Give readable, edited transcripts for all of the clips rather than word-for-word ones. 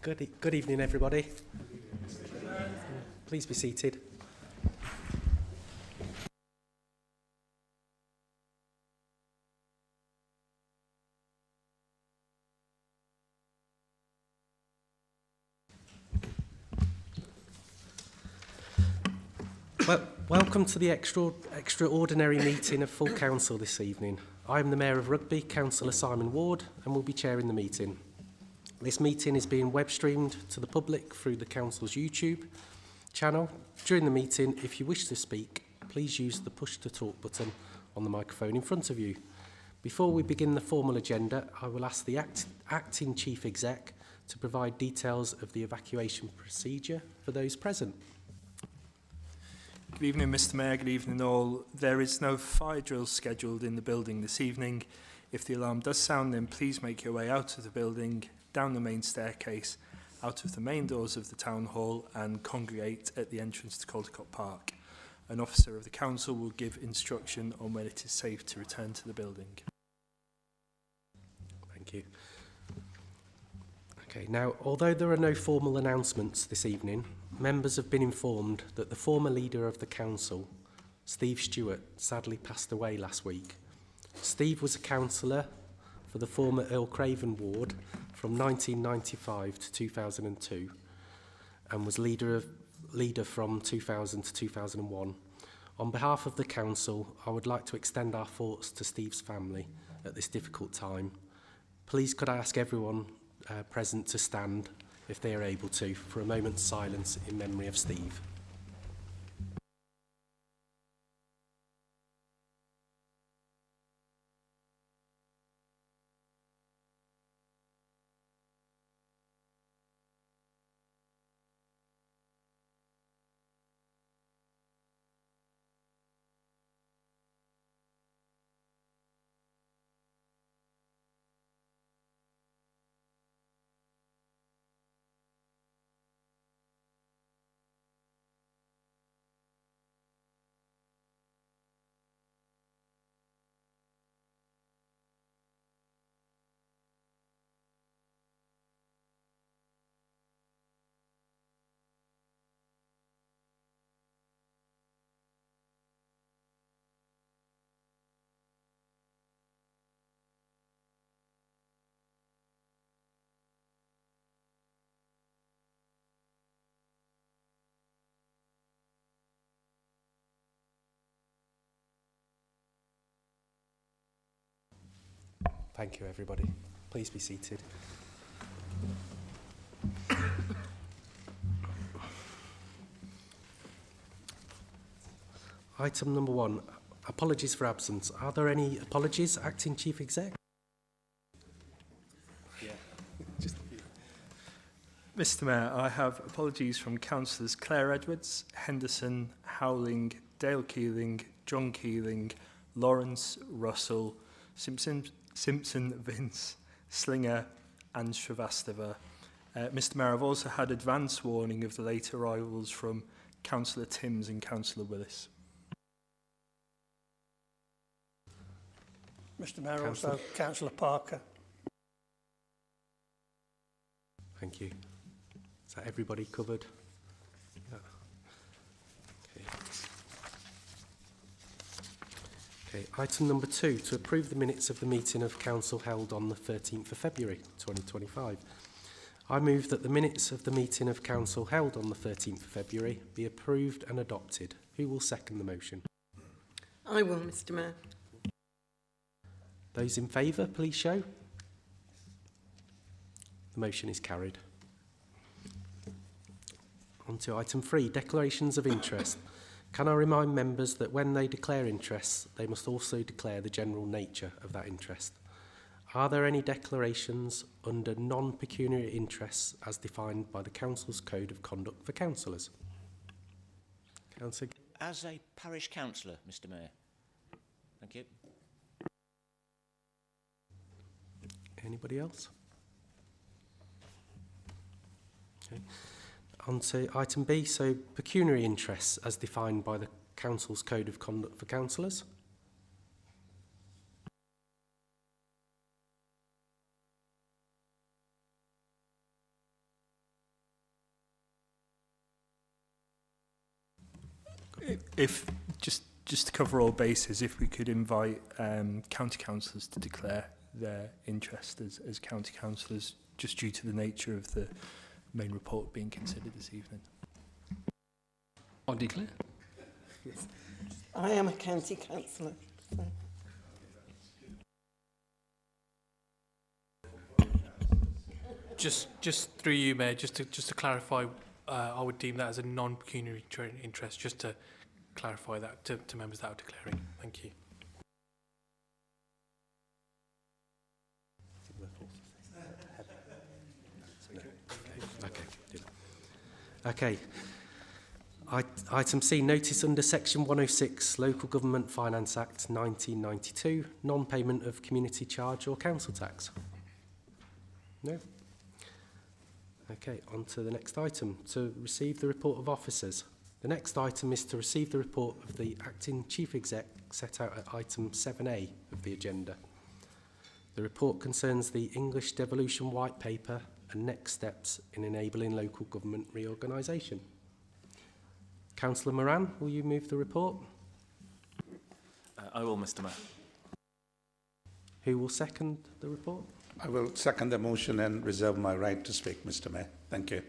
Good evening, everybody. Please be seated. Well, welcome to the extraordinary meeting of full council this evening. I am the Mayor of Rugby, Councillor Simon Ward, and will be chairing the meeting. This meeting is being web streamed to the public through the council's YouTube channel. During the meeting, if you wish to speak, please use the push to talk button on the microphone in front of you. Before we begin the formal agenda, I will ask the acting chief exec to provide details of the evacuation procedure for those present. Good evening, Mr. Mayor. Good evening, all. There is no fire drill scheduled in the building this evening. If the alarm does sound, then please make your way out of the building, down the main staircase, out of the main doors of the town hall, and congregate at the entrance to Caldecott Park. An officer of the council will give instruction on when it is safe to return to the building. Thank you. Okay, now, although there are no formal announcements this evening, members have been informed that the former leader of the council, Steve Stewart, sadly passed away last week. Steve was a councillor for the former Earl Craven ward from 1995 to 2002 and was leader from 2000 to 2001. On behalf of the council, I would like to extend our thoughts to Steve's family at this difficult time. Please could I ask everyone present to stand, if they are able to, for a moment's silence in memory of Steve. Thank you, everybody. Please be seated. Item number 1, apologies for absence. Are there any apologies, Acting Chief Exec? Yeah. Mr. Mayor, I have apologies from Councillors Claire Edwards, Henderson, Howling, Dale Keeling, John Keeling, Lawrence, Russell, Simpson, Vince, Slinger and Shrivastava. Mr. Mayor, I've also had advance warning of the late arrivals from Councillor Timms and Councillor Willis. Mr. Mayor, also Councillor Parker. Thank you. Is that everybody covered? Yeah. Okay, item number 2, to approve the minutes of the meeting of council held on the 13th of February 2025. I move that the minutes of the meeting of council held on the 13th of February be approved and adopted. Who will second the motion? I will, Mr. Mayor. Those in favour, please show. The motion is carried. On to item 3, declarations of interest. Can I remind members that when they declare interests, they must also declare the general nature of that interest? Are there any declarations under non-pecuniary interests as defined by the Council's Code of Conduct for Councillors? Councillor? As a parish councillor, Mr. Mayor. Thank you. Anybody else? Okay. On to item B, so pecuniary interests as defined by the Council's Code of Conduct for Councillors. If just to cover all bases, if we could invite county councillors to declare their interest as county councillors, just due to the nature of the main report being considered this evening. I'll declare. I am a county councillor. So. Just through you, Mayor, just to clarify, I would deem that as a non-pecuniary interest, just to clarify that to members that are declaring. Thank you. Okay. Item C, notice under Section 106, Local Government Finance Act 1992, non-payment of community charge or council tax. No? Okay, on to the next item, to receive the report of officers. The next item is to receive the report of the Acting Chief Exec set out at item 7A of the agenda. The report concerns the English Devolution White Paper and next steps in enabling local government reorganisation. Councillor Moran, will you move the report? I will, Mr. Mayor. Who will second the report? I will second the motion and reserve my right to speak, Mr. Mayor. Thank you.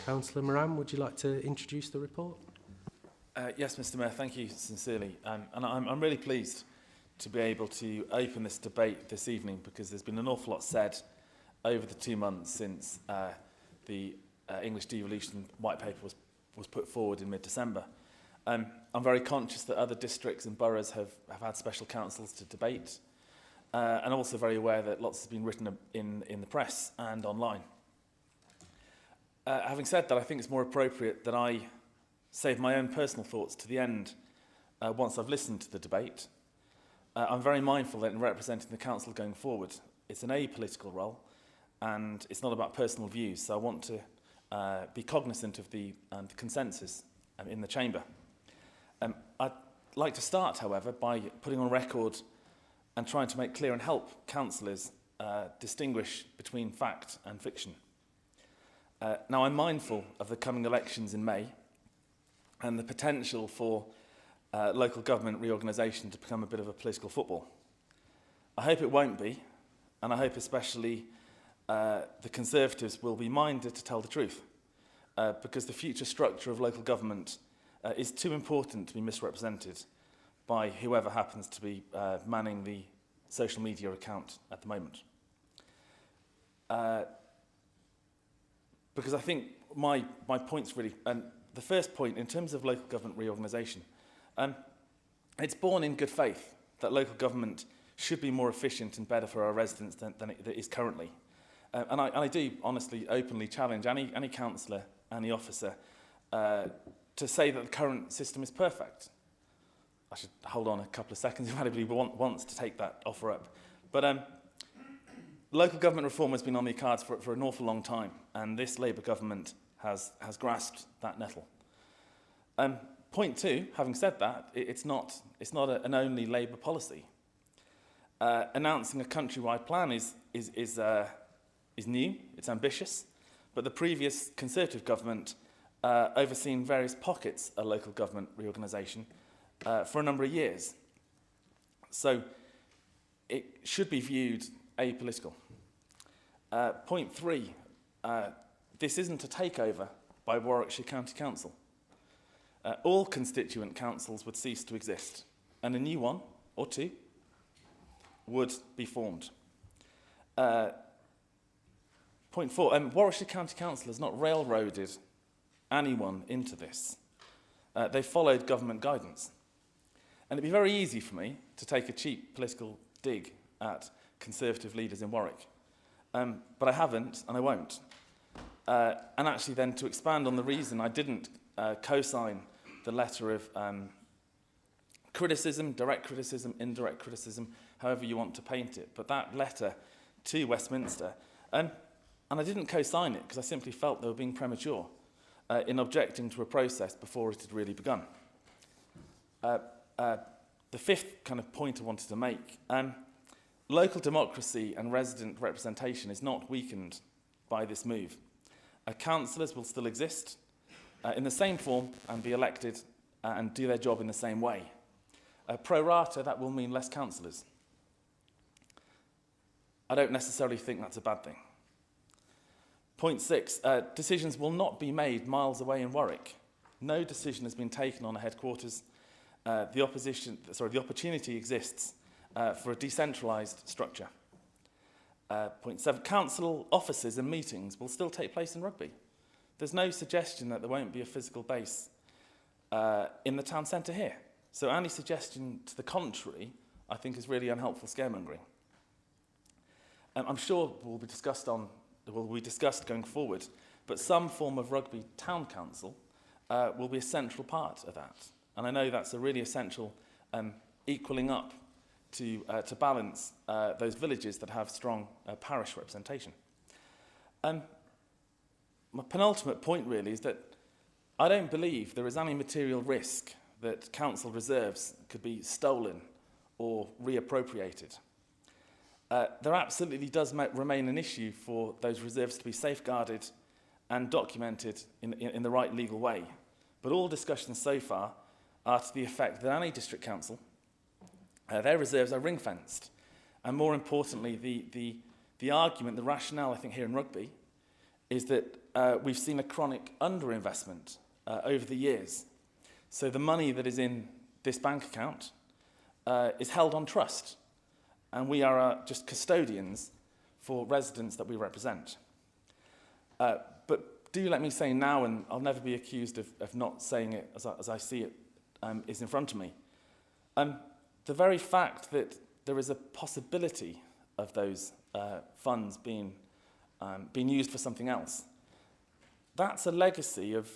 Councillor Moran, would you like to introduce the report? Yes, Mr. Mayor, thank you sincerely. And I'm really pleased to be able to open this debate this evening, because there's been an awful lot said over the 2 months since the English Devolution White Paper was put forward in mid-December. I'm very conscious that other districts and boroughs have had special councils to debate, and also very aware that lots has been written in the press and online. Having said that, I think it's more appropriate that I save my own personal thoughts to the end once I've listened to the debate. I'm very mindful that in representing the council going forward, it's an apolitical role, and it's not about personal views, so I want to be cognizant of the consensus in the chamber. I'd like to start, however, by putting on record and trying to make clear and help councillors distinguish between fact and fiction. Now, I'm mindful of the coming elections in May and the potential for local government reorganisation to become a bit of a political football. I hope it won't be, and I hope especially the Conservatives will be minded to tell the truth, because the future structure of local government is too important to be misrepresented by whoever happens to be manning the social media account at the moment. Because I think my point's really, and the first point in terms of local government reorganisation, it's born in good faith that local government should be more efficient and better for our residents than it is currently. And I do honestly, openly challenge any councillor, any officer, to say that the current system is perfect. I should hold on a couple of seconds if anybody wants to take that offer up. But local government reform has been on the cards for an awful long time, and this Labour government has grasped that nettle. Point two, having said that, it's not an only Labour policy. Announcing a countrywide plan is new, it's ambitious, but the previous Conservative government overseen various pockets of local government reorganisation for a number of years. So it should be viewed apolitical. Point three, this isn't a takeover by Warwickshire County Council. All constituent councils would cease to exist, and a new one, or two, would be formed. Point four, Warwickshire County Council has not railroaded anyone into this. They followed government guidance. And it'd be very easy for me to take a cheap political dig at Conservative leaders in Warwick. But I haven't, and I won't. And actually then to expand on the reason I didn't co-sign the letter of criticism, direct criticism, indirect criticism, however you want to paint it. But that letter to Westminster, and I didn't co-sign it because I simply felt they were being premature in objecting to a process before it had really begun. The fifth kind of point I wanted to make, local democracy and resident representation is not weakened by this move. Councillors will still exist. in the same form and be elected and do their job in the same way. Pro rata, that will mean less councillors. I don't necessarily think that's a bad thing. Point 6, decisions will not be made miles away in Warwick. No decision has been taken on a headquarters. The opportunity exists for a decentralised structure. Point 7, council offices and meetings will still take place in Rugby. There's no suggestion that there won't be a physical base in the town centre here. So any suggestion to the contrary, I think, is really unhelpful scaremongering. I'm sure will be discussed going forward, but some form of Rugby Town Council will be a central part of that. And I know that's a really essential equaling up to balance those villages that have strong parish representation. My penultimate point really is that I don't believe there is any material risk that council reserves could be stolen or reappropriated. There absolutely does remain an issue for those reserves to be safeguarded and documented in the right legal way. But all discussions so far are to the effect that any district council, their reserves are ring-fenced. And more importantly, the argument, the rationale, I think, here in Rugby, is that we've seen a chronic underinvestment over the years. So the money that is in this bank account is held on trust. And we are just custodians for residents that we represent. But do let me say now, and I'll never be accused of not saying it as I see it is in front of me, the very fact that there is a possibility of those funds being used for something else, that's a legacy of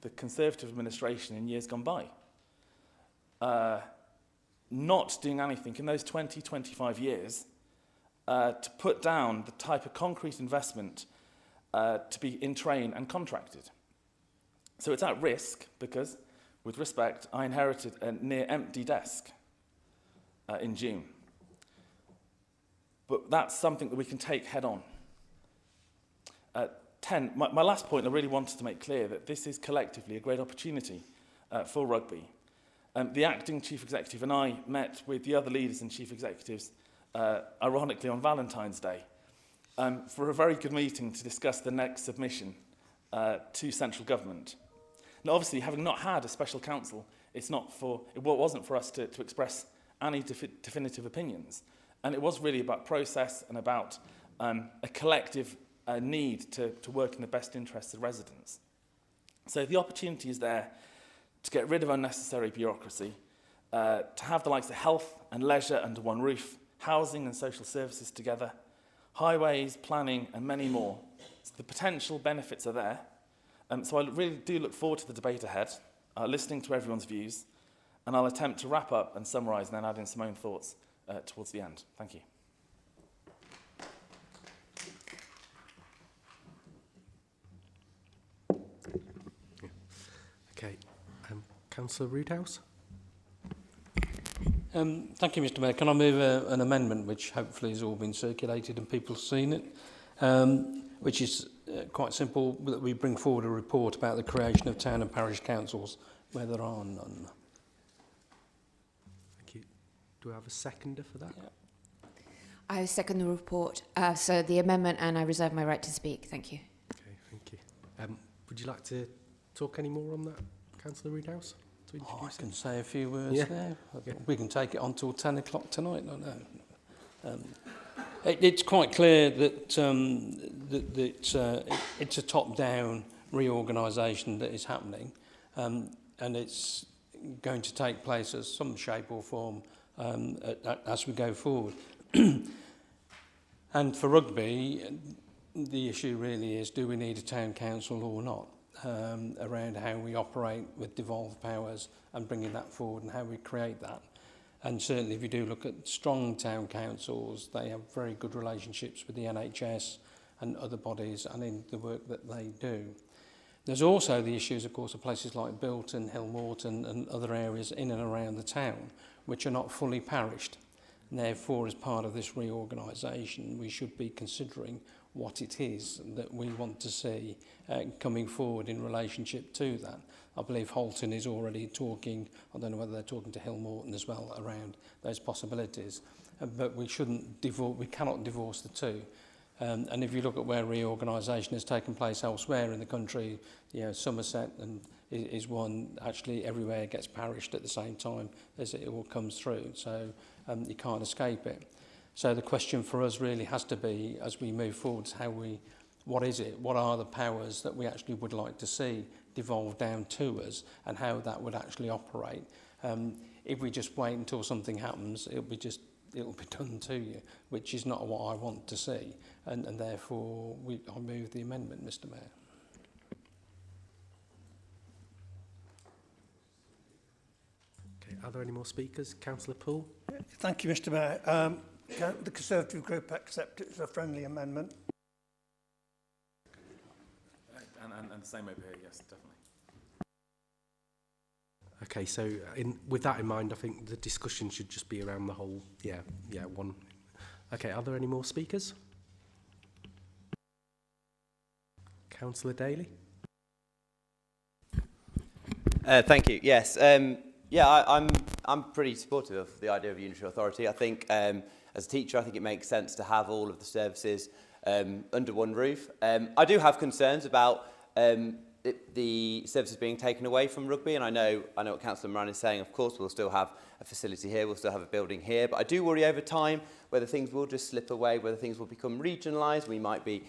the Conservative administration in years gone by. Not doing anything in those 20, 25 years to put down the type of concrete investment to be in train and contracted. So it's at risk because, with respect, I inherited a near empty desk in June. But that's something that we can take head on. 10, my last point, I really wanted to make clear that this is collectively a great opportunity for Rugby. The acting chief executive and I met with the other leaders and chief executives, ironically on Valentine's Day, for a very good meeting to discuss the next submission to central government. Now, obviously, having not had a special council, it wasn't for us to express any definitive opinions. And it was really about process and about a collective need to work in the best interests of residents. So the opportunity is there to get rid of unnecessary bureaucracy, to have the likes of health and leisure under one roof, housing and social services together, highways, planning, and many more. So the potential benefits are there. So I really do look forward to the debate ahead, listening to everyone's views, and I'll attempt to wrap up and summarise and then add in some own thoughts towards the end. Thank you. Okay. Councillor Roodhouse? Thank you, Mr Mayor. Can I move an amendment which hopefully has all been circulated and people have seen it, which is quite simple, that we bring forward a report about the creation of town and parish councils where there are none. Thank you. Do I have a seconder for that? Yeah. I second the report, so the amendment, and I reserve my right to speak. Thank you. Okay, thank you. Would you like to talk any more on that, Councillor Roodhouse? I can say a few words there. Yeah. We can take it on till 10 o'clock tonight. It's quite clear that, it's a top-down reorganisation that is happening, and it's going to take place as some shape or form as we go forward. And for Rugby, the issue really is, do we need a town council or not? Around how we operate with devolved powers and bringing that forward and how we create that. And certainly if you do look at strong town councils, they have very good relationships with the NHS and other bodies and in the work that they do. There's also the issues, of course, of places like Bilton, Hillmorton and other areas in and around the town which are not fully parished. And therefore, as part of this reorganisation, we should be considering what it is that we want to see coming forward in relationship to that. I believe Halton is already talking, I don't know whether they're talking to Hill Morton as well around those possibilities, but we cannot divorce the two. And if you look at where reorganisation has taken place elsewhere in the country, you know, Somerset is one, actually everywhere gets parished at the same time as it all comes through, so you can't escape it. So the question for us really has to be, as we move forward, what is it? What are the powers that we actually would like to see devolve down to us, and how that would actually operate? If we just wait until something happens, it'll be done to you, which is not what I want to see, and therefore I move the amendment, Mr. Mayor. Okay, are there any more speakers? Councillor Poole? Thank you, Mr Mayor. The Conservative Group accept it as a friendly amendment. And the same over here, yes, definitely. Okay, so with that in mind, I think the discussion should just be around the whole, one. Okay, are there any more speakers? Councillor Daly? Thank you. Yes, I'm pretty supportive of the idea of unitary authority. I think as a teacher, I think it makes sense to have all of the services under one roof. I do have concerns about the services being taken away from rugby, and I know what Councillor Moran is saying. Of course, we'll still have a facility here, we'll still have a building here, but I do worry over time whether things will just slip away, whether things will become regionalised. We might be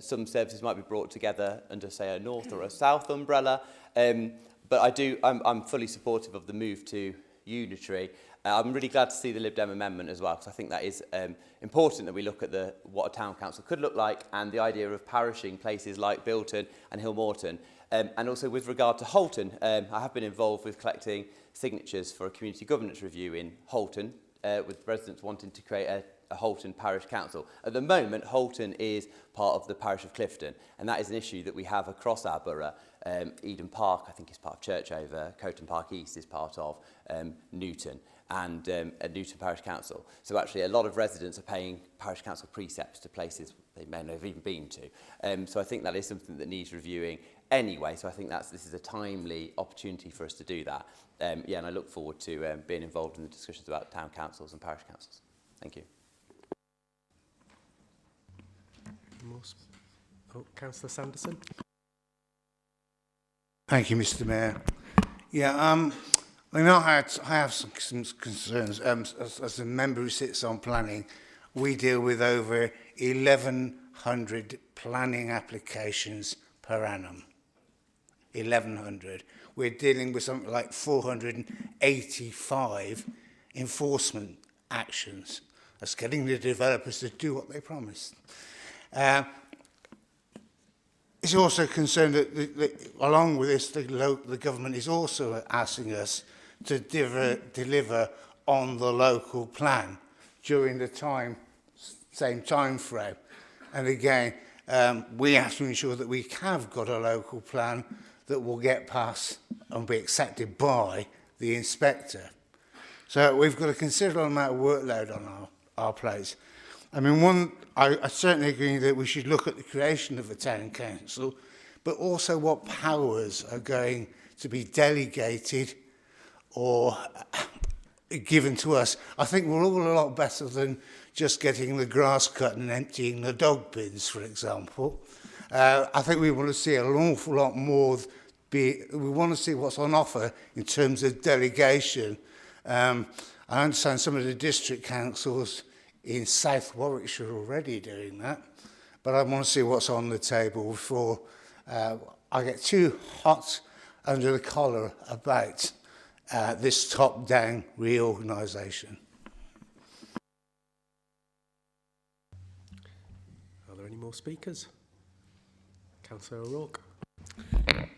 some services might be brought together under, say, a north or a south umbrella. But I'm fully supportive of the move to unitary. I'm really glad to see the Lib Dem amendment as well, because I think that is important that we look at what a town council could look like, and the idea of parishing places like Bilton and Hill Morton. And also with regard to Halton, I have been involved with collecting signatures for a community governance review in Halton, with residents wanting to create a Halton Parish Council. At the moment, Halton is part of the parish of Clifton, and that is an issue that we have across our borough. Eden Park, I think, is part of Churchover. Coton Park East is part of Newton, and a Newton Parish Council. So actually a lot of residents are paying Parish Council precepts to places they may not have even been to. So I think that is something that needs reviewing anyway. So I think this is a timely opportunity for us to do that. And I look forward to being involved in the discussions about town councils and parish councils. Thank you. Councillor Sanderson? Thank you, Mr. Mayor. I have some concerns. As a member who sits on planning, we deal with over 1,100 planning applications per annum. 1,100. We're dealing with something like 485 enforcement actions. That's getting the developers to do what they promised. It's also concerned that along with this, the government is also asking us to deliver on the local plan during the same time frame. And again, we have to ensure that we have got a local plan that will get passed and be accepted by the inspector. So we've got a considerable amount of workload on our plates. I mean, I certainly agree that we should look at the creation of a town council, but also what powers are going to be delegated or given to us. I think we're all a lot better than just getting the grass cut and emptying the dog bins, for example. I think we want to see an awful lot more. We want to see what's on offer in terms of delegation. I understand some of the district councils in South Warwickshire are already doing that, but I want to see what's on the table before I get too hot under the collar about this top-down reorganisation. Are there any more speakers? Councillor O'Rourke.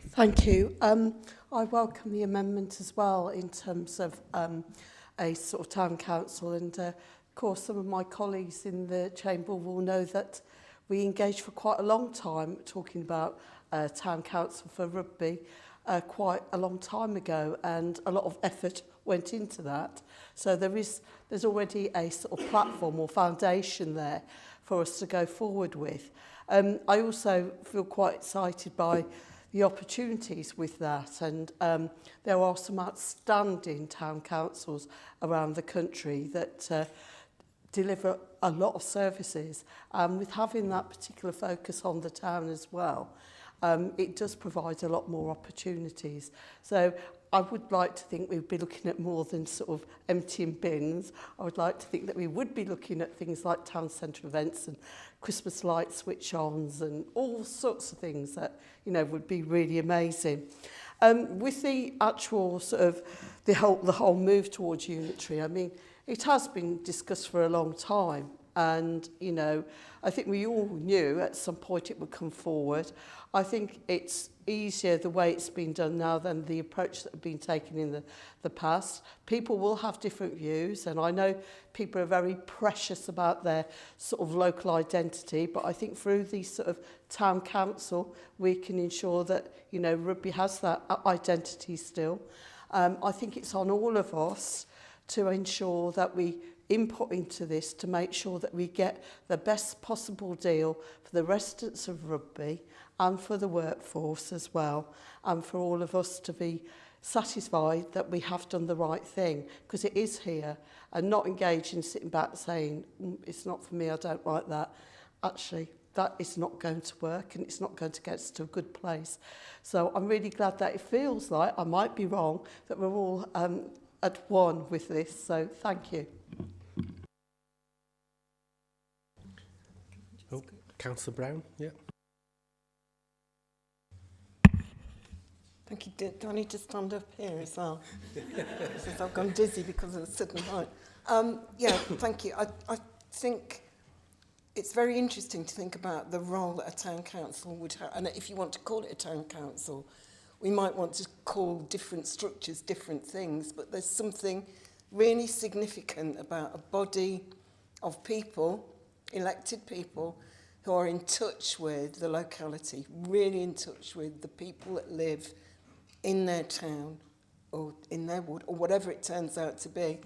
Thank you. I welcome the amendment as well in terms of a sort of town council, and of course some of my colleagues in the chamber will know that we engaged for quite a long time talking about town council for rugby quite a long time ago, and a lot of effort went into that. So there's already a sort of platform or foundation there for us to go forward with. I also feel quite excited by the opportunities with that, and there are some outstanding town councils around the country that deliver a lot of services, with having that particular focus on the town as well, it does provide a lot more opportunities. So I would like to think we'd be looking at more than sort of emptying bins. I would like to think that we would be looking at things like town centre events and Christmas light switch-ons and all sorts of things that, you know, would be really amazing. With the actual sort of the whole move towards unitary, I mean, it has been discussed for a long time, and, you know, I think we all knew at some point it would come forward. I think it's easier the way it's been done now than the approach that had been taken in the past. People will have different views, and I know people are very precious about their sort of local identity, but I think through the sort of town council, we can ensure that, you know, Rugby has that identity still. I think it's on all of us to ensure that we input into this to make sure that we get the best possible deal for the residents of Rugby and for the workforce as well, and for all of us to be satisfied that we have done the right thing, because it is here, and not engage in sitting back saying, it's not for me, I don't like that. Actually, that is not going to work, and it's not going to get us to a good place. So I'm really glad that it feels like, I might be wrong, that we're all at one with this, so thank you. Oh, Councillor Brown, yeah. Thank you. Do I need to stand up here as well? Since I've gone dizzy because of the sudden height. Yeah, thank you. I think it's very interesting to think about the role that a town council would have. And if you want to call it a town council, we might want to call different structures different things, but there's something really significant about a body of people, elected people, who are in touch with the locality, really in touch with the people that live in their town or in their ward or whatever it turns out to be.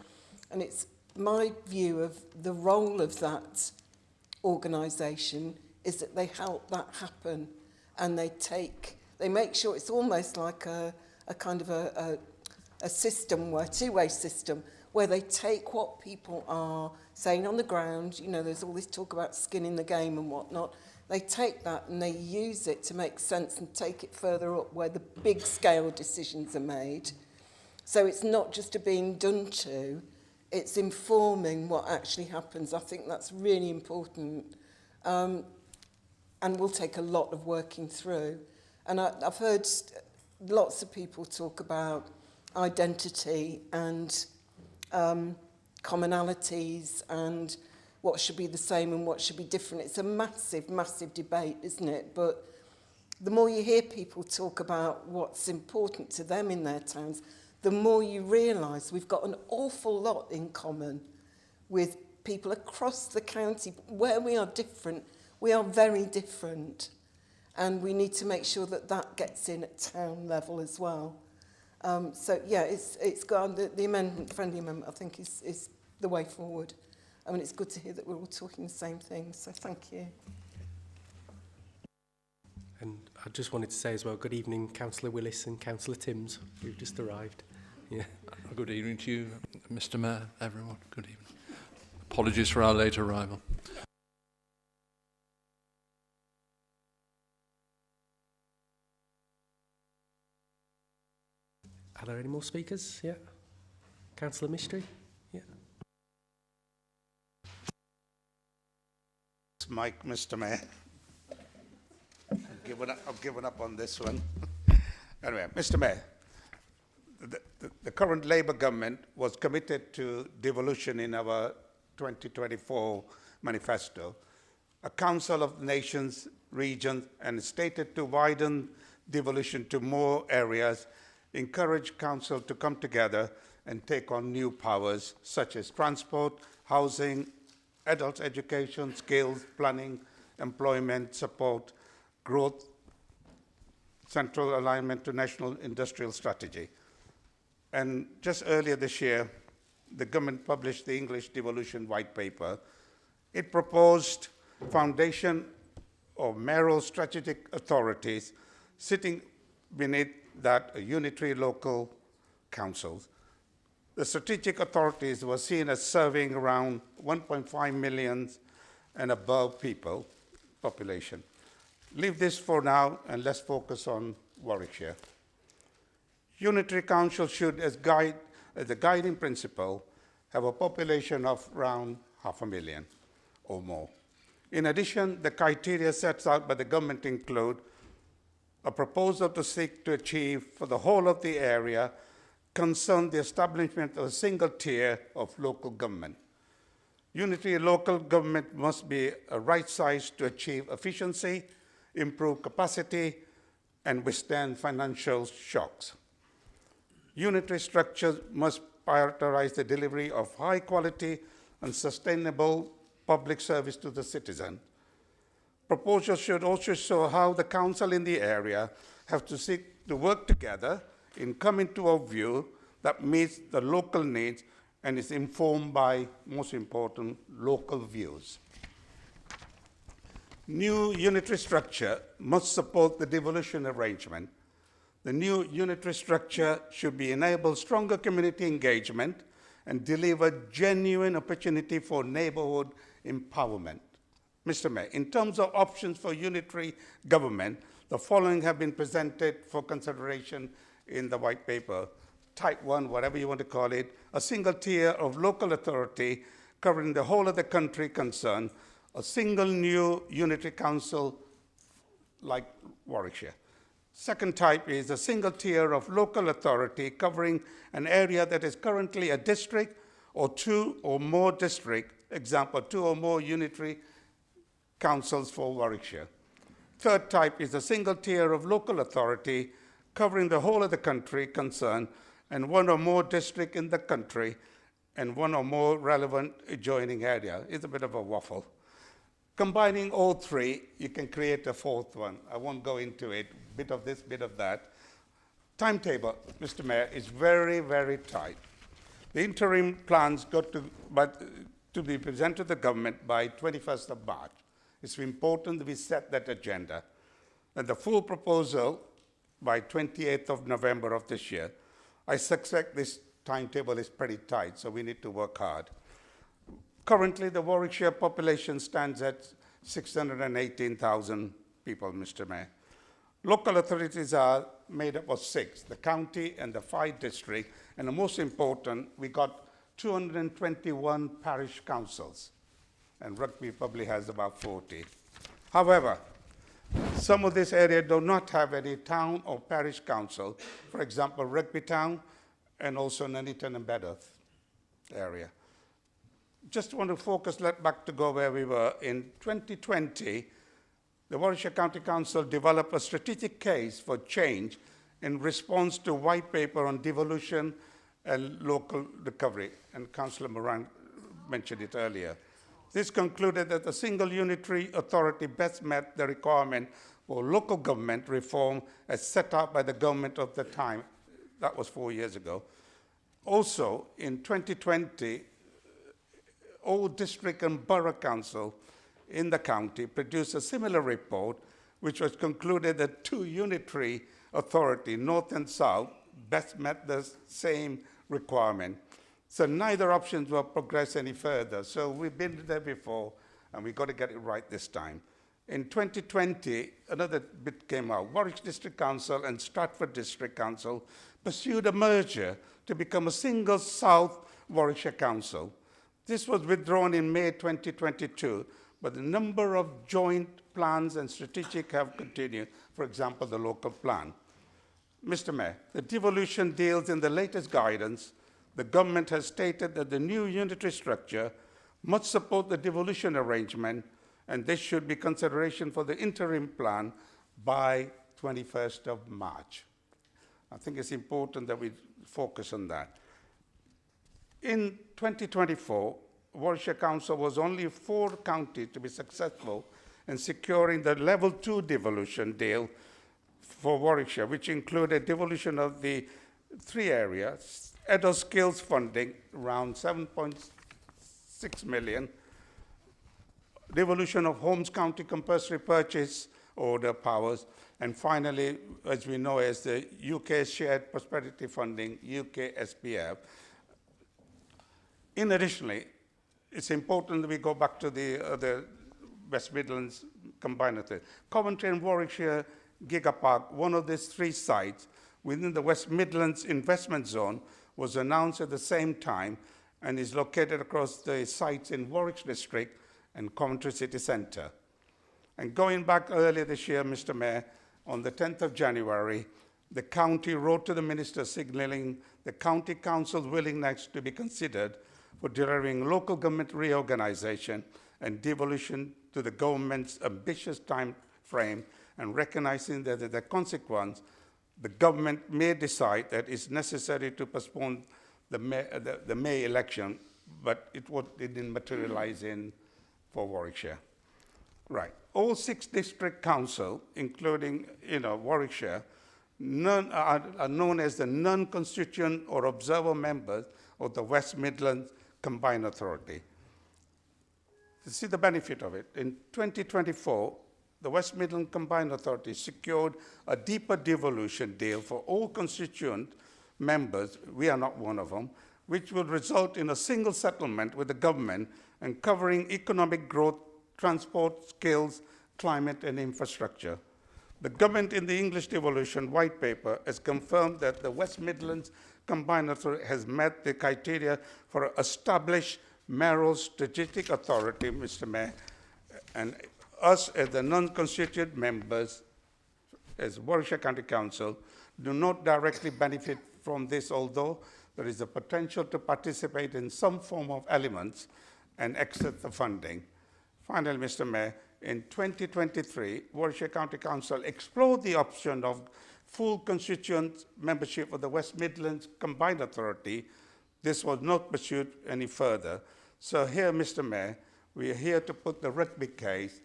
And it's my view of the role of that organisation is that they help that happen, and they make sure it's almost like a kind of a system, where two-way system, where they take what people are saying on the ground. You know, there's all this talk about skin in the game and whatnot. They take that and they use it to make sense and take it further up where the big scale decisions are made. So it's not just a being done to, it's informing what actually happens. I think that's really important, and will take a lot of working through. And I've heard lots of people talk about identity and commonalities and what should be the same and what should be different. It's a massive, massive debate, isn't it? But the more you hear people talk about what's important to them in their towns, the more you realise we've got an awful lot in common with people across the county. Where we are different, we are very different. And we need to make sure that that gets in at town level as well. So, yeah, it's gone. The amendment, friendly amendment, I think, is the way forward. I mean, it's good to hear that we're all talking the same thing, so thank you. And I just wanted to say as well, good evening, Councillor Willis and Councillor Timms, who've just arrived. Yeah. Good evening to you, Mr Mayor, everyone. Good evening. Apologies for our late arrival. Are there any more speakers? Yeah. Councillor Mystery? Yeah. Mike, Mr Mayor. I've given up on this one. Anyway, Mr Mayor, the current Labour government was committed to devolution in our 2024 manifesto, a council of nations, regions, and stated to widen devolution to more areas, encourage council to come together and take on new powers such as transport, housing, adult education, skills, planning, employment, support, growth, central alignment to national industrial strategy. And just earlier this year, the government published the English Devolution White Paper. It proposed foundation of mayoral strategic authorities sitting beneath that unitary local councils. The strategic authorities were seen as serving around 1.5 million and above people, population. Leave this for now and let's focus on Warwickshire. Unitary Council should, as the guiding principle, have a population of around 500,000 or more. In addition, the criteria set out by the government include a proposal to seek to achieve for the whole of the area concern the establishment of a single tier of local government. Unitary local government must be a right size to achieve efficiency, improve capacity, and withstand financial shocks. Unitary structures must prioritize the delivery of high quality and sustainable public service to the citizen. Proposals should also show how the council in the area have to seek to work together in coming to a view that meets the local needs and is informed by, most important, local views. New unitary structure must support the devolution arrangement. The new unitary structure should be enable stronger community engagement and deliver genuine opportunity for neighborhood empowerment. Mr. Mayor, in terms of options for unitary government, the following have been presented for consideration in the white paper. Type 1, whatever you want to call it, a single tier of local authority covering the whole of the country concerned, a single new unitary council like Warwickshire. Second type is a single tier of local authority covering an area that is currently a district or two or more districts, example, 2 or more unitary councils for Warwickshire. Third type is a single tier of local authority covering the whole of the country concerned and 1 or more districts in the country and 1 or more relevant adjoining area. It's a bit of a waffle. Combining all 3, you can create a 4th one. I won't go into it, bit of this, bit of that. Timetable, Mr. Mayor, is very, very tight. The interim plans got to be presented to the government by 21st of March. It's important that we set that agenda. And the full proposal by 28th of November of this year. I suspect this timetable is pretty tight, so we need to work hard. Currently, the Warwickshire population stands at 618,000 people, Mr. Mayor. Local authorities are made up of 6, the county and the 5 districts, and the most important, we got 221 parish councils, and Rugby probably has about 40. However, some of this area do not have any town or parish council, for example, Rugby Town and also Nuneaton and Bedworth area. Just want to focus back to go where we were. In 2020, the Warwickshire County Council developed a strategic case for change in response to white paper on devolution and local recovery, and Councillor Moran mentioned it earlier. This concluded that the single unitary authority best met the requirement for local government reform as set out by the government of the time. That was 4 years ago. Also, in 2020, all district and borough council in the county produced a similar report, which was concluded that 2 unitary authority, north and south, best met the same requirement. So neither options will progress any further. So we've been there before, and we've got to get it right this time. In 2020, another bit came out. Warwick District Council and Stratford District Council pursued a merger to become a single South Warwickshire Council. This was withdrawn in May 2022, but the number of joint plans and strategic have continued, for example, the local plan. Mr. Mayor, the devolution deals in the latest guidance. The government has stated that the new unitary structure must support the devolution arrangement, and this should be consideration for the interim plan by 21st of March. I think it's important that we focus on that. In 2024, Warwickshire Council was only 4 counties to be successful in securing the level 2 devolution deal for Warwickshire, which included devolution of the three areas. Edo skills funding, around 7.6 million. Devolution of Holmes County compulsory purchase order powers. And finally, as we know, as the UK Shared Prosperity Funding, UK SPF. In additionally, it's important that we go back to the West Midlands combined authority. Coventry and Warwickshire Gigapark, one of these three sites within the West Midlands investment zone, was announced at the same time and is located across the sites in Warwick District and Coventry City Centre. And going back earlier this year, Mr. Mayor, on the 10th of January, the county wrote to the minister signalling the county council's willingness to be considered for delivering local government reorganisation and devolution to the government's ambitious time frame, and recognising that as a consequence, the government may decide that it's necessary to postpone the May election, but it didn't materialise for Warwickshire. Right. All 6 district councils, including Warwickshire, are known as the non-constituent or observer members of the West Midlands Combined Authority. To see the benefit of it, in 2024, the West Midlands Combined Authority secured a deeper devolution deal for all constituent members, we are not one of them, which will result in a single settlement with the government and covering economic growth, transport, skills, climate and infrastructure. The government in the English devolution white paper has confirmed that the West Midlands Combined Authority has met the criteria for established mayoral strategic authority, Mr. Mayor, and us as the non-constituent members, as Warwickshire County Council, do not directly benefit from this, although there is a potential to participate in some form of elements and access the funding. Finally, Mr. Mayor, in 2023, Warwickshire County Council explored the option of full constituent membership of the West Midlands Combined Authority. This was not pursued any further. So here, Mr. Mayor, we are here to put the rugby case.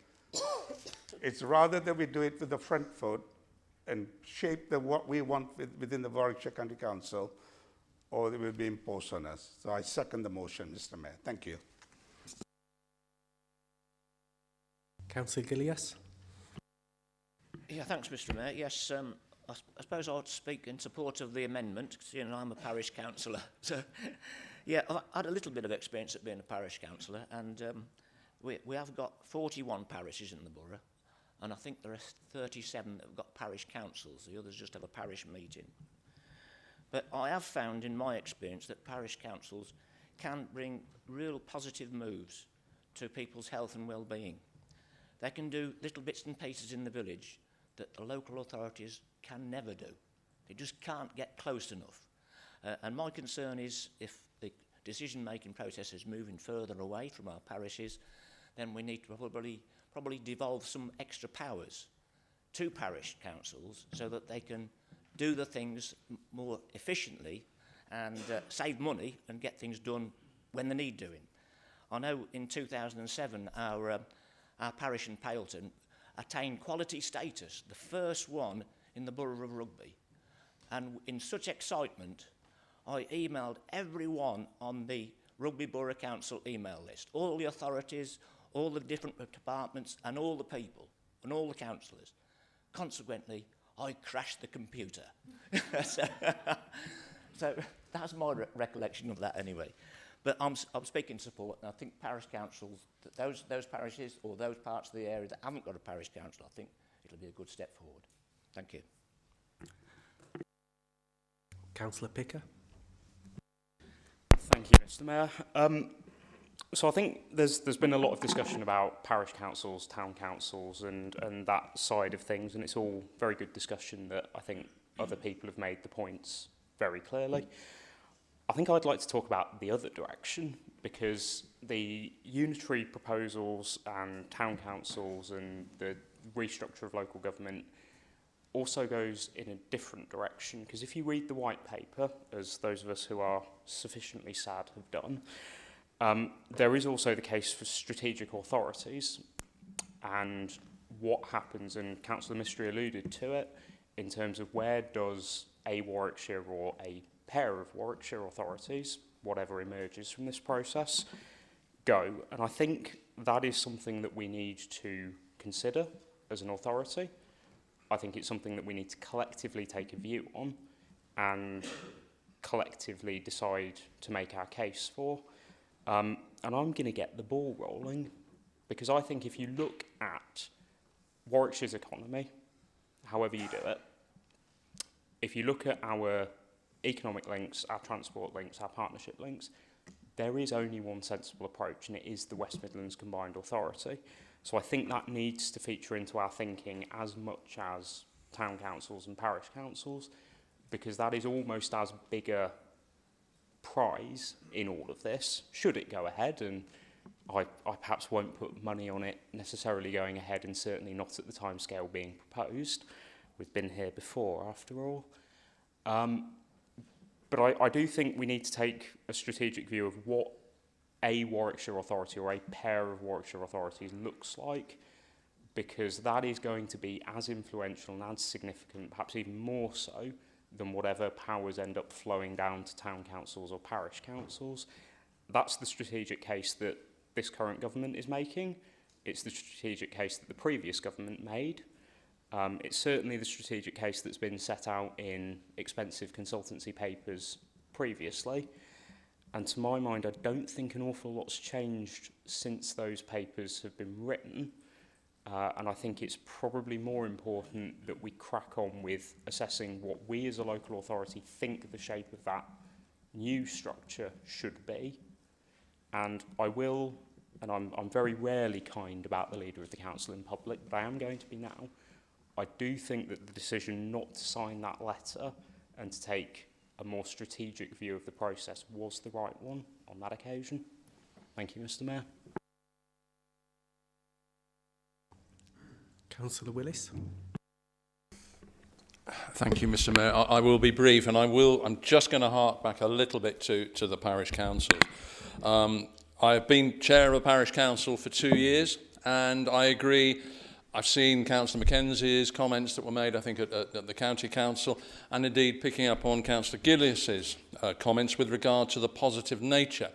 It's rather that we do it with the front foot and shape what we want within the Warwickshire County Council, or it will be imposed on us. So I second the motion, Mr. Mayor. Thank you. Councillor Gillies. Yeah, thanks, Mr. Mayor. Yes, I suppose I ought to speak in support of the amendment, because I'm a parish councillor. So, yeah, I had a little bit of experience at being a parish councillor, and we have got 41 parishes in the borough, and I think there are 37 that have got parish councils. The others just have a parish meeting. But I have found in my experience that parish councils can bring real positive moves to people's health and well-being. They can do little bits and pieces in the village that the local authorities can never do. They just can't get close enough. And my concern is if the decision-making process is moving further away from our parishes, then we need to probably devolve some extra powers to parish councils so that they can do the things more efficiently and save money and get things done when they need doing. I know in 2007 our parish in Paleton attained quality status, the first one in the borough of Rugby. And in such excitement, I emailed everyone on the Rugby Brough Council email list, all the authorities, all the different departments, and all the people, and all the councillors. Consequently, I crashed the computer. so that's my recollection of that anyway. But I'm speaking support, and I think parish councils, those parishes or those parts of the area that haven't got a parish council, I think it'll be a good step forward. Thank you. Councillor Picker. Thank you, Mr. Mayor. So I think there's been a lot of discussion about parish councils, town councils, and that side of things, and it's all very good discussion that I think other people have made the points very clearly. I think I'd like to talk about the other direction, because the unitary proposals and town councils and the restructure of local government also goes in a different direction. Because if you read the white paper, as those of us who are sufficiently sad have done, there is also the case for strategic authorities and what happens, and Councillor Mystery alluded to it, in terms of where does a Warwickshire or a pair of Warwickshire authorities, whatever emerges from this process, go. And I think that is something that we need to consider as an authority. I think it's something that we need to collectively take a view on and collectively decide to make our case for. And I'm going to get the ball rolling, because I think if you look at Warwickshire's economy, however you do it, if you look at our economic links, our transport links, our partnership links, there is only one sensible approach, and it is the West Midlands Combined Authority. So I think that needs to feature into our thinking as much as town councils and parish councils, because that is almost as big a prize in all of this, should it go ahead. And I perhaps won't put money on it necessarily going ahead, and certainly not at the timescale being proposed. We've been here before, after all. But I do think we need to take a strategic view of what a Warwickshire authority or a pair of Warwickshire authorities looks like, because that is going to be as influential and as significant, perhaps even more so, than whatever powers end up flowing down to town councils or parish councils. That's the strategic case that this current government is making. It's the strategic case that the previous government made. It's certainly the strategic case that's been set out in expensive consultancy papers previously. And to my mind, I don't think an awful lot's changed since those papers have been written. And I think it's probably more important that we crack on with assessing what we as a local authority think the shape of that new structure should be. And I will, and I'm very rarely kind about the leader of the council in public, but I am going to be now. I do think that the decision not to sign that letter and to take a more strategic view of the process was the right one on that occasion. Thank you, Mr. Mayor. Councillor Willis. Thank you, Mr. Mayor. I will be brief, and I'm just going to hark back a little bit to the parish council. I have been chair of a parish council for 2 years, and I agree. I've seen Councillor Mackenzie's comments that were made, I think, at the County Council, and indeed picking up on Councillor Gillius's comments with regard to the positive nature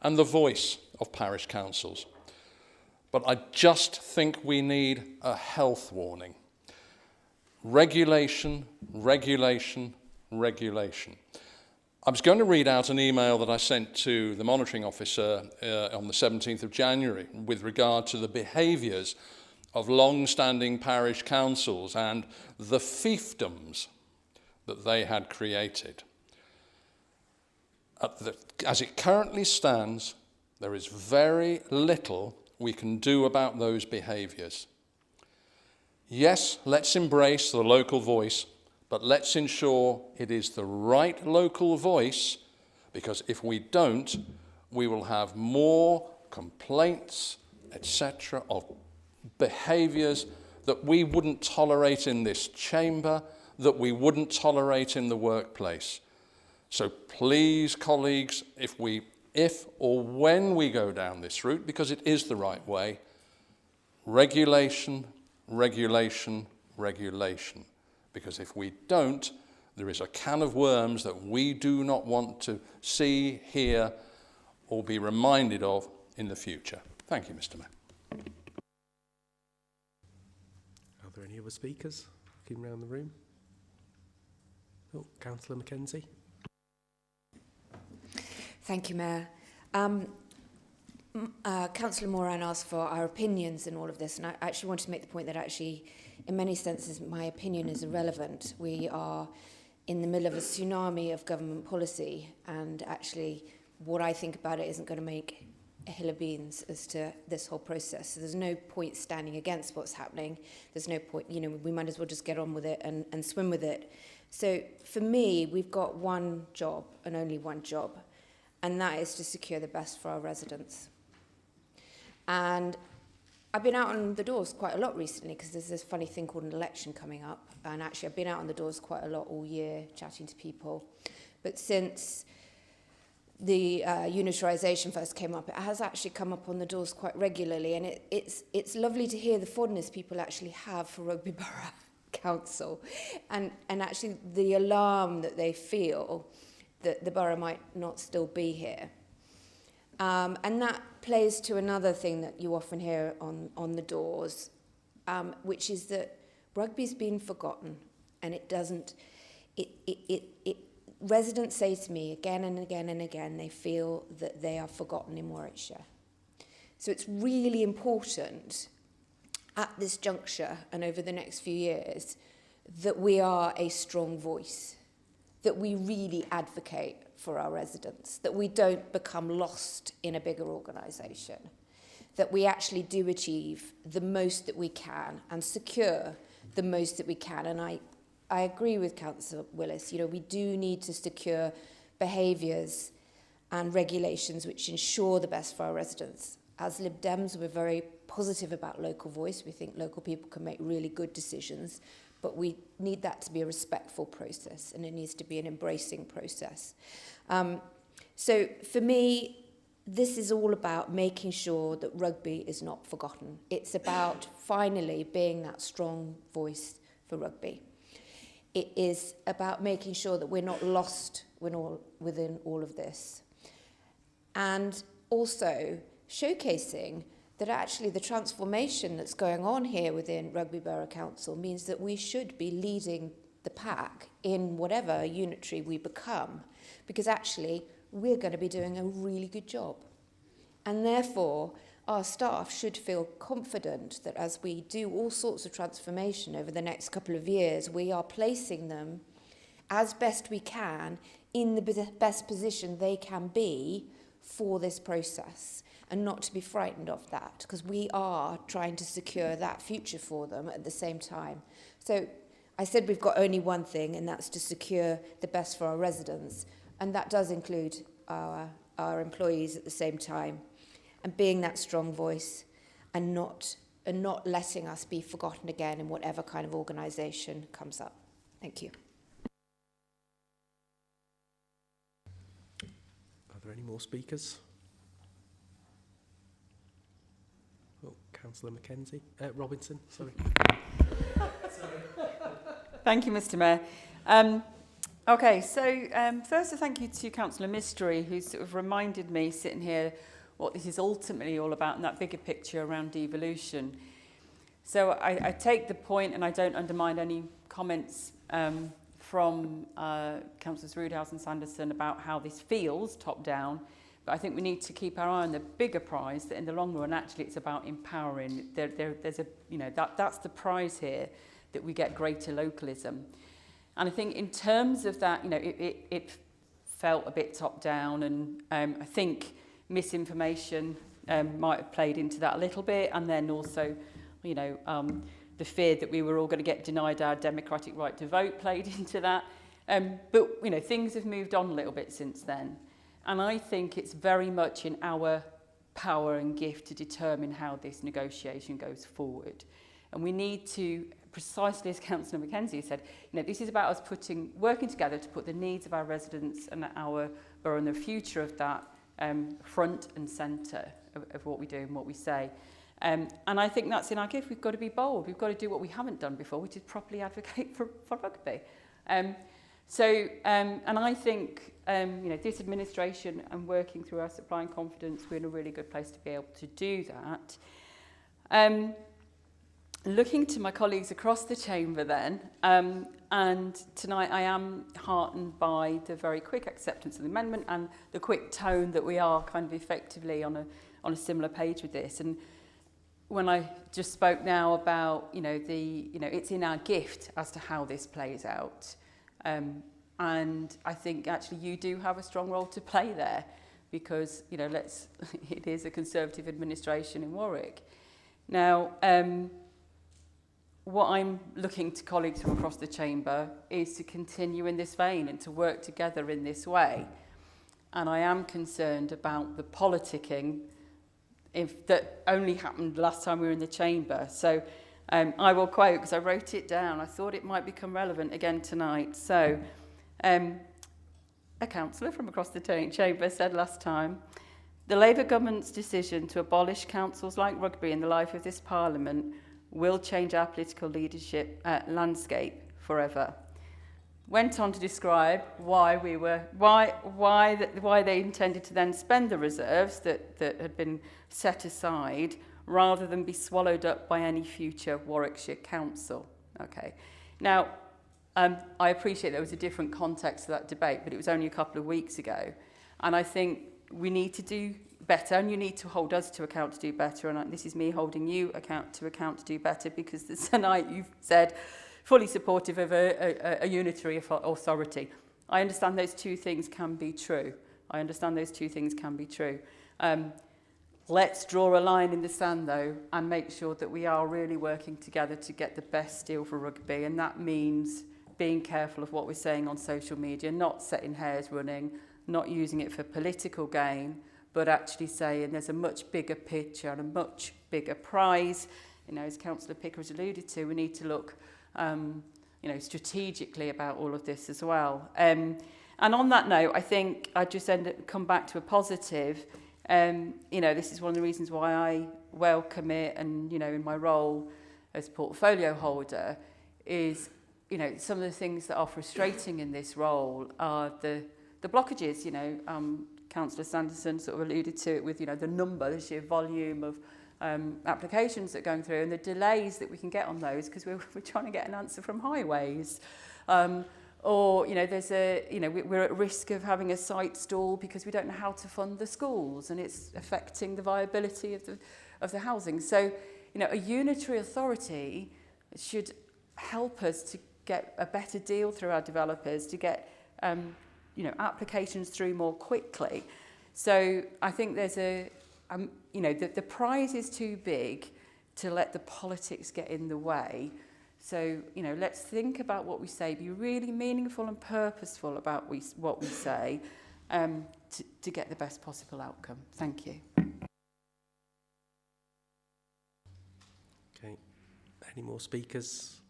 and the voice of parish councils. But I just think we need a health warning. Regulation, regulation, regulation. I was going to read out an email that I sent to the monitoring officer on the 17th of January with regard to the behaviours of long-standing parish councils and the fiefdoms that they had created. As it currently stands, there is very little we can do about those behaviours. Yes, let's embrace the local voice, but let's ensure it is the right local voice, because if we don't, we will have more complaints, etc., of behaviours that we wouldn't tolerate in this chamber, that we wouldn't tolerate in the workplace. So please, colleagues, if or when we go down this route, because it is the right way, regulation, regulation, regulation. Because if we don't, there is a can of worms that we do not want to see, hear, or be reminded of in the future. Thank you, Mr. Mayor. Are there any other speakers looking around the room? Oh, Councillor Mackenzie. Thank you, Mayor. Councillor Moran asked for our opinions in all of this, and I actually want to make the point that actually, in many senses, my opinion is irrelevant. We are in the middle of a tsunami of government policy, and actually what I think about it isn't going to make a hill of beans as to this whole process. So there's no point standing against what's happening. There's no point, we might as well just get on with it and swim with it. So for me, we've got one job and only one job, and that is to secure the best for our residents. And I've been out on the doors quite a lot recently because there's this funny thing called an election coming up. And actually, I've been out on the doors quite a lot all year, chatting to people. But since the unitarisation first came up, it has actually come up on the doors quite regularly. And it's lovely to hear the fondness people actually have for Rugby Brough. council, and actually the alarm that they feel that the borough might not still be here. And that plays to another thing that you often hear on the doors, which is that rugby's been forgotten, and it doesn't. Residents say to me again and again and again, they feel that they are forgotten in Warwickshire. So it's really important at this juncture and over the next few years that we are a strong voice, that we really advocate for our residents, that we don't become lost in a bigger organisation, that we actually do achieve the most that we can and secure the most that we can. And I agree with Councillor Willis, you know, we do need to secure behaviours and regulations which ensure the best for our residents. As Lib Dems, we're very positive about local voice. We think local people can make really good decisions, but we need that to be a respectful process, and it needs to be an embracing process. So for me, this is all about making sure that rugby is not forgotten. It's about finally being that strong voice for rugby. It is about making sure that we're not lost within all of this. And also showcasing that actually the transformation that's going on here within Rugby Brough Council means that we should be leading the pack in whatever unitary we become, because actually we're going to be doing a really good job. And therefore, our staff should feel confident that as we do all sorts of transformation over the next couple of years, we are placing them as best we can in the best position they can be for this process, and not to be frightened of that, because we are trying to secure that future for them at the same time. So I said we've got only one thing, and that's to secure the best for our residents, and that does include our employees at the same time, and being that strong voice and not letting us be forgotten again in whatever kind of organisation comes up. Thank you. Are there any more speakers? Oh, Councillor Mackenzie. Robinson, sorry. Thank you, Mr Mayor. Okay, so first a thank you to Councillor Mystery, who sort of reminded me, sitting here, what this is ultimately all about and that bigger picture around devolution. So I take the point, and I don't undermine any comments from Councillors Roodhouse and Sanderson about how this feels top down, but I think we need to keep our eye on the bigger prize, that in the long run actually it's about empowering. There's a, you know, that's the prize here, that we get greater localism. And I think in terms of that, you know, it felt a bit top down, and I think misinformation might have played into that a little bit, and then also, you know, the fear that we were all going to get denied our democratic right to vote played into that. But, you know, things have moved on a little bit since then. And I think it's very much in our power and gift to determine how this negotiation goes forward. And we need to, precisely as Councillor Mackenzie said, you know, this is about us working together to put the needs of our residents and our borough and the future of that front and centre of what we do and what we say. And I think that's in our gift. We've got to be bold. We've got to do what we haven't done before, which is properly advocate for rugby. And I think, you know, this administration and working through our supply and confidence, we're in a really good place to be able to do that. Looking to my colleagues across the chamber then, and tonight I am heartened by the very quick acceptance of the amendment and the quick tone that we are kind of effectively on a similar page with this. And when I just spoke now about, you know, it's in our gift as to how this plays out. And I think actually you do have a strong role to play there, because, you know, it is a Conservative administration in Warwick. Now, what I'm looking to colleagues from across the chamber is to continue in this vein and to work together in this way. And I am concerned about the politicking that only happened last time we were in the chamber. So I will quote, because I wrote it down. I thought it might become relevant again tonight. So a councillor from across the chamber said last time, "The Labour government's decision to abolish councils like Rugby in the life of this Parliament will change our political leadership landscape forever. Went on to describe why they intended to then spend the reserves that had been set aside rather than be swallowed up by any future Warwickshire council. Okay. Now, I appreciate there was a different context to that debate, but it was only a couple of weeks ago. And I think we need to do better, and you need to hold us to account to do better. And this is me holding you to account to do better, because tonight you've said fully supportive of a unitary authority. I understand those two things can be true. Let's draw a line in the sand, though, and make sure that we are really working together to get the best deal for rugby. And that means being careful of what we're saying on social media, not setting hares running, not using it for political gain, but actually saying there's a much bigger picture and a much bigger prize. You know, as Councillor Picker has alluded to, we need to look strategically about all of this as well. And on that note, I think I just come back to a positive. This is one of the reasons why I welcome it, and in my role as portfolio holder is some of the things that are frustrating in this role are the blockages. Councillor Sanderson sort of alluded to it with the sheer volume of applications that are going through, and the delays that we can get on those because we're trying to get an answer from highways. Or there's we're at risk of having a site stall because we don't know how to fund the schools, and it's affecting the viability of the housing. So a unitary authority should help us to get a better deal through our developers, to get applications through more quickly. So I think there's the prize is too big to let the politics get in the way. So, let's think about what we say, be really meaningful and purposeful about what we say to get the best possible outcome. Thank you. Okay. Any more speakers?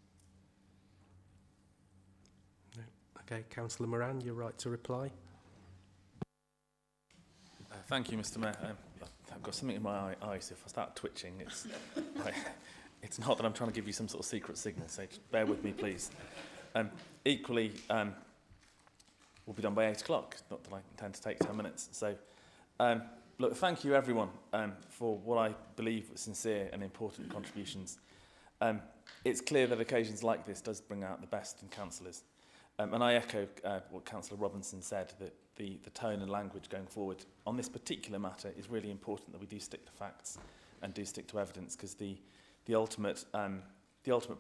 No. Okay, Councillor Moran, you're right to reply. Thank you, Mr. Mayor. I've got something in my eye, so if I start twitching, it's it's not that I'm trying to give you some sort of secret signal, so just bear with me, please. Equally, we'll be done by 8 o'clock, not that I intend to take 10 minutes. So, look, thank you, everyone, for what I believe were sincere and important contributions. It's clear that occasions like this does bring out the best in councillors. And I echo what Councillor Robinson said, that the tone and language going forward on this particular matter is really important, that we do stick to facts and do stick to evidence, because the ultimate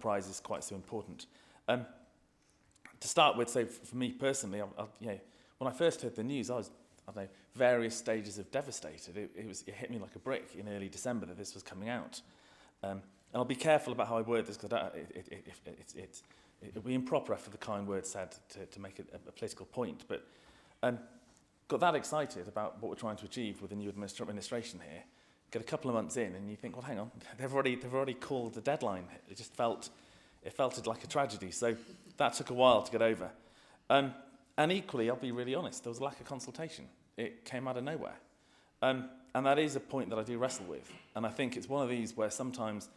prize is quite so important. To start with, so for me personally, when I first heard the news, I was, various stages of devastated. It hit me like a brick in early December that this was coming out. And I'll be careful about how I word this, because it would be improper after the kind word said to make it a political point. But got that excited about what we're trying to achieve with the new administration here. Get a couple of months in, and you think, well, hang on, they've already called the deadline. It just felt like a tragedy. So that took a while to get over. And equally, I'll be really honest, there was a lack of consultation. It came out of nowhere. And that is a point that I do wrestle with. And I think it's one of these where sometimes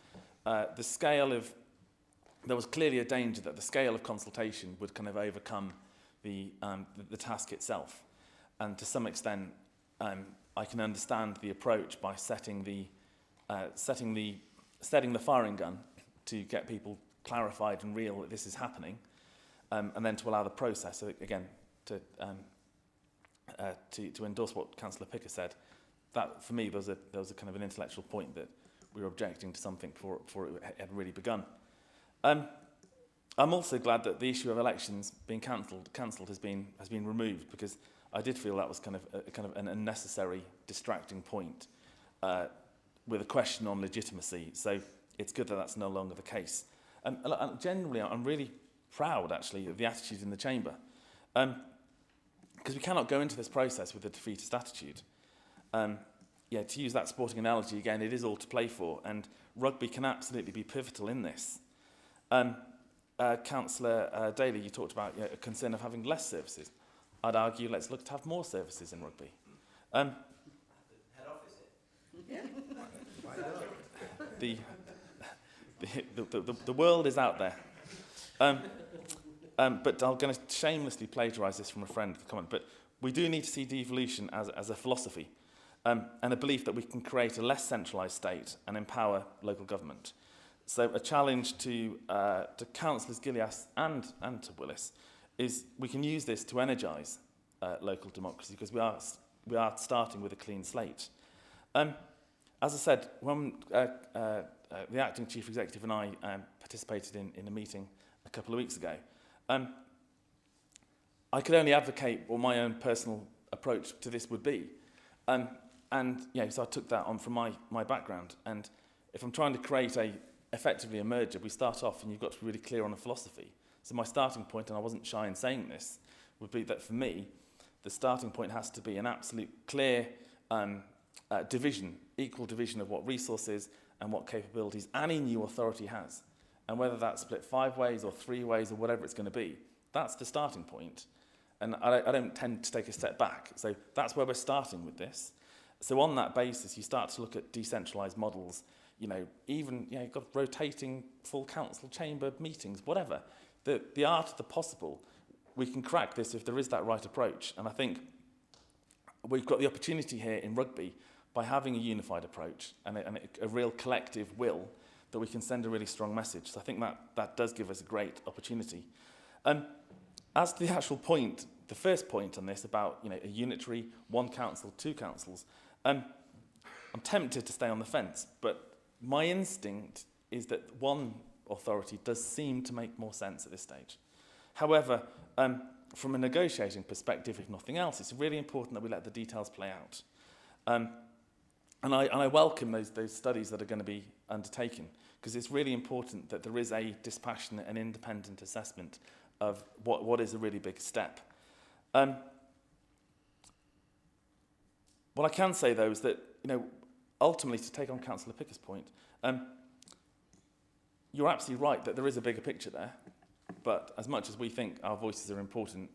there was clearly a danger that the scale of consultation would kind of overcome the task itself. And to some extent, I can understand the approach by setting the firing gun to get people clarified and real that this is happening, and then to allow the process. So again, to endorse what Councillor Picker said, that for me there was a kind of an intellectual point that we were objecting to something before it had really begun. I'm also glad that the issue of elections being cancelled has been removed, because I did feel that was kind of an unnecessary distracting point with a question on legitimacy. So it's good that that's no longer the case. And generally, I'm really proud, actually, of the attitude in the chamber, because we cannot go into this process with a defeatist attitude. To use that sporting analogy again, it is all to play for, and rugby can absolutely be pivotal in this. Councillor Daly, you talked about a concern of having less services. I'd argue let's look to have more services in rugby. Head office it. The The world is out there. But I'm going to shamelessly plagiarise this from a friend, the comment, but we do need to see devolution as a philosophy and a belief that we can create a less centralised state and empower local government. So a challenge to councillors Gillias and to Willis is we can use this to energise local democracy because we are starting with a clean slate. As I said, when the acting chief executive and I participated in a meeting a couple of weeks ago, I could only advocate what my own personal approach to this would be. And yeah, so I took that on from my background. And if I'm trying to create effectively a merger, we start off and you've got to be really clear on a philosophy. So my starting point, and I wasn't shy in saying this, would be that for me, the starting point has to be an absolute clear division, equal division of what resources and what capabilities any new authority has. And whether that's split 5 ways or 3 ways or whatever it's going to be, that's the starting point. And I don't tend to take a step back. So that's where we're starting with this. So on that basis, you start to look at decentralised models, even, you've got rotating full council chamber meetings, whatever. The art of the possible, we can crack this if there is that right approach. And I think we've got the opportunity here in rugby by having a unified approach and a real collective will that we can send a really strong message. So I think that does give us a great opportunity. As to the actual point, the first point on this about a unitary, 1 council, 2 councils, I'm tempted to stay on the fence, but my instinct is that 1 authority does seem to make more sense at this stage. However, from a negotiating perspective, if nothing else, it's really important that we let the details play out. And I welcome those studies that are going to be undertaken, because it's really important that there is a dispassionate and independent assessment of what is a really big step. What I can say, though, is that, ultimately, to take on Councillor Picker's point, you're absolutely right that there is a bigger picture there, but as much as we think our voices are important,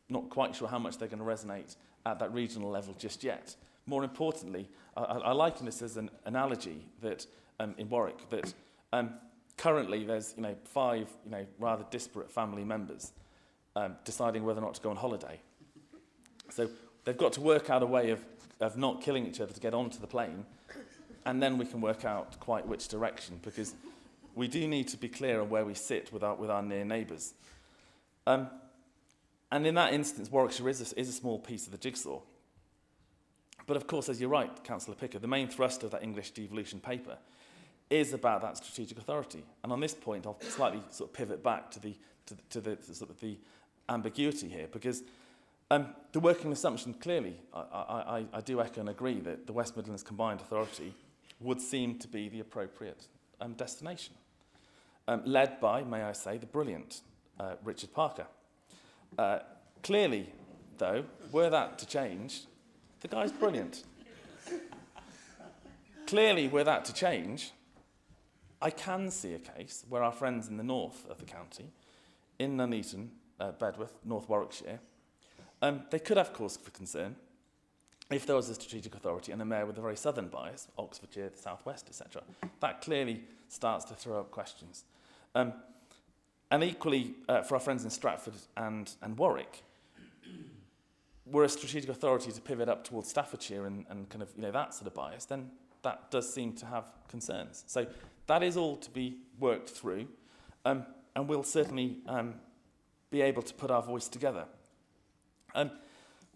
not quite sure how much they're going to resonate at that regional level just yet. More importantly, I liken this as an analogy that in Warwick, that currently there's 5 rather disparate family members deciding whether or not to go on holiday. So they've got to work out a way of not killing each other to get onto the plane, and then we can work out quite which direction, because we do need to be clear on where we sit with our near neighbours. And in that instance, Warwickshire is a small piece of the jigsaw. But of course, as you're right, Councillor Picker, the main thrust of that English devolution paper is about that strategic authority. And on this point, I'll slightly sort of pivot back to the sort of the ambiguity here, because the working assumption clearly, I do echo and agree that the West Midlands Combined Authority would seem to be the appropriate destination, led by, may I say, the brilliant Richard Parker. Clearly, though, were that to change, the guy's brilliant. Clearly, were that to change, I can see a case where our friends in the north of the county, in Nuneaton, Bedworth, North Warwickshire, they could have cause for concern if there was a strategic authority and a mayor with a very southern bias, Oxfordshire, the South West, etc. That clearly starts to throw up questions. And equally, for our friends in Stratford and Warwick, were a strategic authority to pivot up towards Staffordshire and kind of that sort of bias, then that does seem to have concerns. So that is all to be worked through, and we'll certainly be able to put our voice together.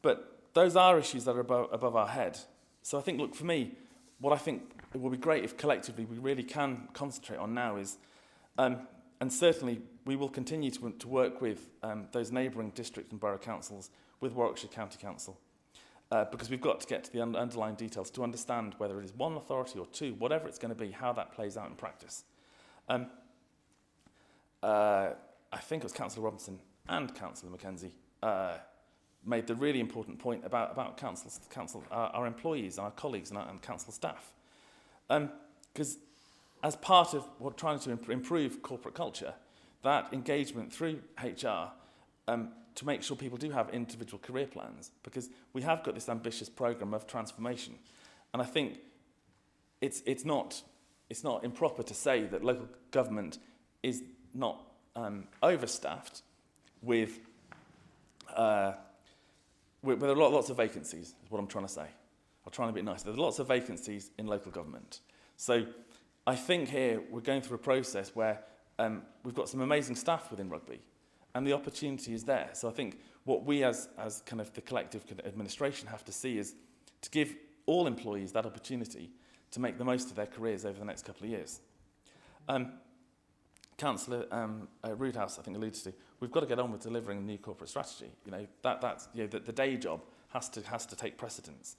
But those are issues that are above our head. So I think, look, for me, what I think it will be great if collectively we really can concentrate on now is, and certainly we will continue to work with those neighbouring district and borough councils, with Warwickshire County Council, because we've got to get to the underlying details to understand whether it is 1 authority or 2, whatever it's going to be, how that plays out in practice. I think it was Councillor Robinson and Councillor Mackenzie made the really important point about our employees, our colleagues and council staff. Because as part of what trying to improve corporate culture, that engagement through HR to make sure people do have individual career plans, because we have got this ambitious programme of transformation. And I think it's not it's not improper to say that local government is not overstaffed with lots of vacancies, is what I'm trying to say. I'll try and be nice. There's lots of vacancies in local government. So I think here we're going through a process where we've got some amazing staff within rugby, and the opportunity is there. So I think what we as kind of the collective administration have to see is to give all employees that opportunity to make the most of their careers over the next couple of years. Councillor Roodhouse, I think, alluded to, we've got to get on with delivering a new corporate strategy. You know, that's the day job has to take precedence.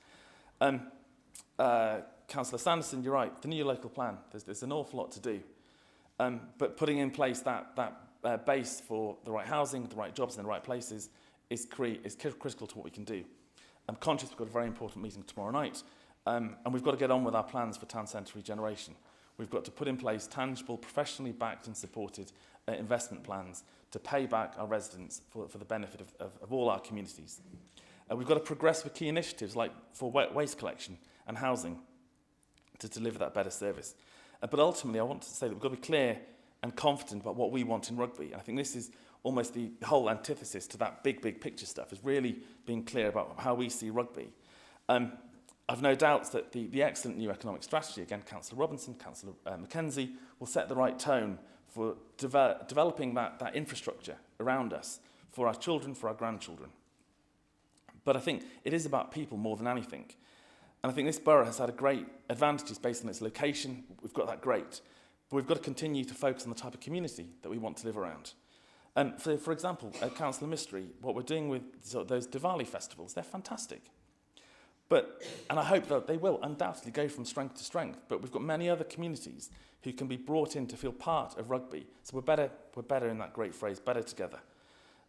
Councillor Sanderson, you're right. The new local plan. There's an awful lot to do, but putting in place that base for the right housing, the right jobs in the right places is critical to what we can do. I'm conscious we've got a very important meeting tomorrow night, and we've got to get on with our plans for town centre regeneration. We've got to put in place tangible, professionally backed and supported investment plans to pay back our residents for the benefit of all our communities. We've got to progress with key initiatives like for waste collection and housing to deliver that better service. But ultimately, I want to say that we've got to be clear and confident about what we want in rugby. And I think this is almost the whole antithesis to that big picture stuff, is really being clear about how we see rugby. I've no doubts that the excellent new economic strategy, again, Councillor Robinson, Councillor Mackenzie, will set the right tone for developing that infrastructure around us for our children, for our grandchildren. But I think it is about people more than anything. And I think this borough has had a great advantages based on its location. We've got that great. But we've got to continue to focus on the type of community that we want to live around. For example, at Councillor Mystery, what we're doing with those Diwali festivals, they're fantastic. And I hope that they will undoubtedly go from strength to strength, but we've got many other communities who can be brought in to feel part of rugby. So we're better in that great phrase, better together.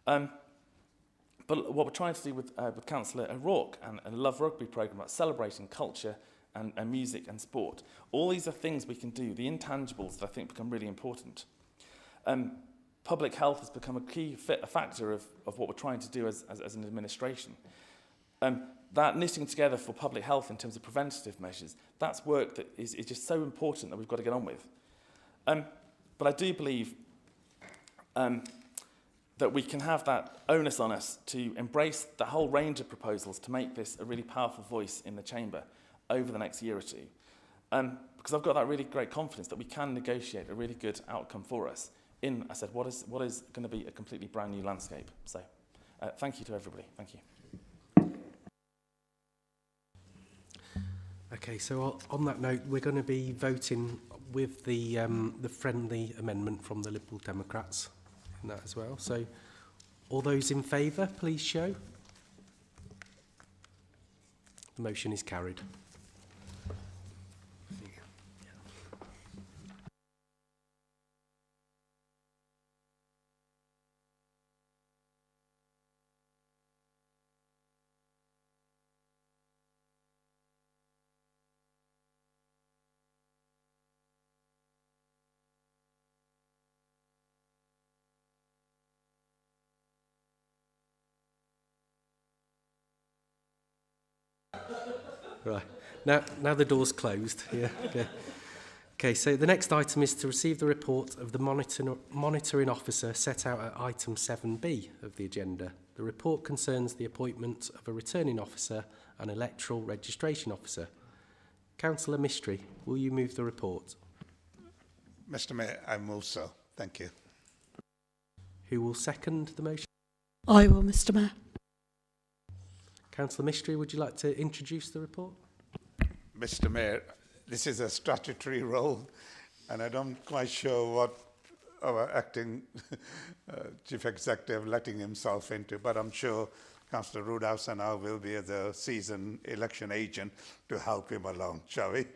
But what we're trying to do with Councillor O'Rourke and Love Rugby programme about celebrating culture and music and sport, all these are things we can do, the intangibles that I think become really important. Public health has become a key factor of what we're trying to do as an administration. That knitting together for public health in terms of preventative measures, that's work that is just so important that we've got to get on with. But I do believe that we can have that onus on us to embrace the whole range of proposals to make this a really powerful voice in the chamber over the next year or two. Because I've got that really great confidence that we can negotiate a really good outcome for us in, I said, what is going to be a completely brand new landscape. So thank you to everybody. Thank you. Okay, so on that note, we're going to be voting with the friendly amendment from the Liberal Democrats in that as well. So all those in favour, please show. The motion is carried. Right. Now the door's closed. Yeah. Okay, so the next item is to receive the report of the monitoring officer set out at item 7B of the agenda. The report concerns the appointment of a returning officer and electoral registration officer. Councillor Mystery, will you move the report? Mr. Mayor, I move so. Thank you. Who will second the motion? I will, Mr. Mayor. Councillor Mystery, would you like to introduce the report? Mr. Mayor, this is a statutory role, and I'm not quite sure what our acting chief executive letting himself into, but I'm sure Councillor Roodhouse and I will be the seasoned election agent to help him along, shall we?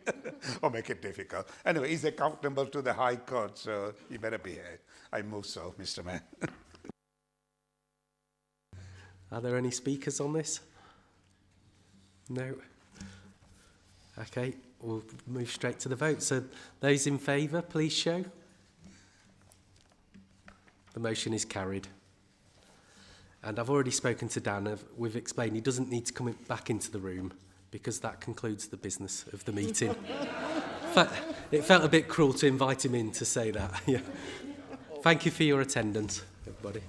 Or make it difficult. Anyway, he's accountable to the High Court, so he better be here. I move so, Mr. Mayor. Are there any speakers on this? No. Okay, we'll move straight to the vote. So those in favour, please show. The motion is carried. And I've already spoken to Dan. We've explained he doesn't need to come back into the room because that concludes the business of the meeting it felt a bit cruel to invite him in to say that. Yeah. Thank you for your attendance, everybody.